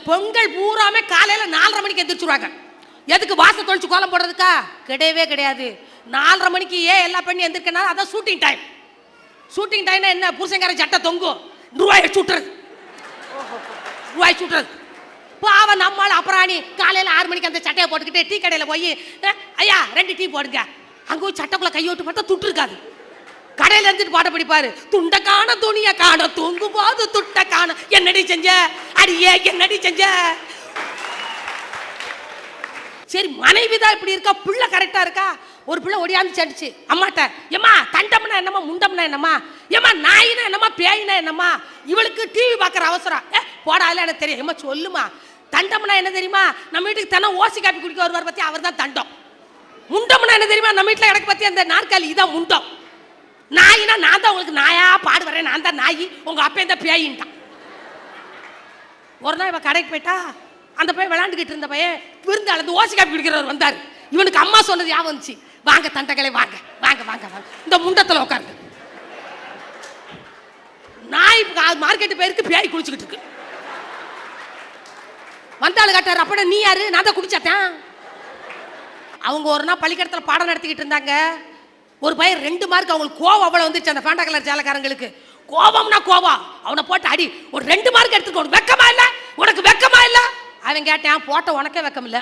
பொங்கல் பூராமே காலையில 4:30 மணிக்கு எந்திரிச்சுருவாங்க. எதுக்கு வாசல் தொழிச்சு கோலம் போடுறதுக்கா? கிடையவே கிடையாது. 4:30 மணிக்கு ஏன் எல்லா பண்ணி எந்திரிக்கனா? அதான் ஷூட்டிங் டைம். ஷூட்டிங் டைம்னா என்ன? புருஷங்கார சட்டை தொங்கும், ரூபாயை சுட்டுறது, ரூபாய் சுட்டுறது. பாவம் நம்மளால அப்புறாணி காலையில் 6 மணிக்கு அந்த சட்டையை போட்டுக்கிட்டு டீ கடையில் போய் ஐயா 2 டீ போடுங்க. அங்கே போய் சட்டைக்குள்ள கையோட்டு பார்த்தா துட்டு இருக்காது. கடையில் இருந்துட்டு பாட்ட படிப்பாரு. துண்டை காண துணியை காண தொங்கு போது துட்டை காண என்னடி செஞ்ச அடியே என்னடி செஞ்ச. சரி மனைவி தான் இப்படி இருக்கா, பிள்ளை கரெக்டா இருக்கா? ஒரு பிள்ளை ஒடியாந்து சென்றுச்சு அம்மாட்ட, ஏம்மா தண்டம்னா என்னம்மா முண்டம்னா என்னம்மா, ஏம்மா நாயினா என்னம்மா பேயினா என்னம்மா, இவளுக்கு டிவி பார்க்குற அவசரம். போடாதுல எனக்கு தெரியும். ஏம்மா சொல்லுமா, தண்டம்னா என்ன தெரியுமா? நம்ம வீட்டுக்கு தினம் ஓசி காப்பி குடிக்க வருவார் பற்றி அவர் தான் தண்டம். முண்டம்னா என்ன தெரியுமா? நம்ம வீட்டில் எனக்கு பற்றி அந்த நாற்காலி இதான் முண்டம். நாயினா நான் தான் உங்களுக்கு நாயா பாடு வரேன், நான் தான் நாயி, உங்க அப்பா இந்த பேயின்ட்டான். ஒரு நாள் இவன் கடைக்கு போயிட்டா, அந்த பையன் விளையாண்டுக்கிட்டு இருந்த பையன் விருந்து அந்த ஓசி காப்பி குடிக்கிறவர் வந்தார். இவனுக்கு அம்மா சொன்னது ஞாபகம் வந்துச்சு. வாங்க தண்டகளை வாங்க வாங்க வாங்க வாங்க இந்த முண்டத்தில் உட்காருங்க. நாய் மார்க்கெட்டு பேருக்கு பேய் குளிச்சுக்கிட்டு இருக்கு. வந்தாலும் கேட்டார், அப்பட நீ யாரு? நான் தான் குடிச்சேன். அவங்க ஒரு நாள் பள்ளிக்கூடத்தில் பாடம் நடத்திக்கிட்டு இருந்தாங்க. ஒரு பையன் 2 மார்க், அவங்களுக்கு கோவம் அவ்வளோ வந்துச்சு அந்த பேண்டா கலர் சேலக்காரங்களுக்கு. கோபம்னா கோபம், அவனை போட்டு அடி. ஒரு 2 மார்க் எடுத்துக்கோ, வெக்கமா இல்லை உனக்கு, வெக்கமா இல்லை? அவன் கேட்டான், போட்ட உனக்கே வெக்கம் இல்லை.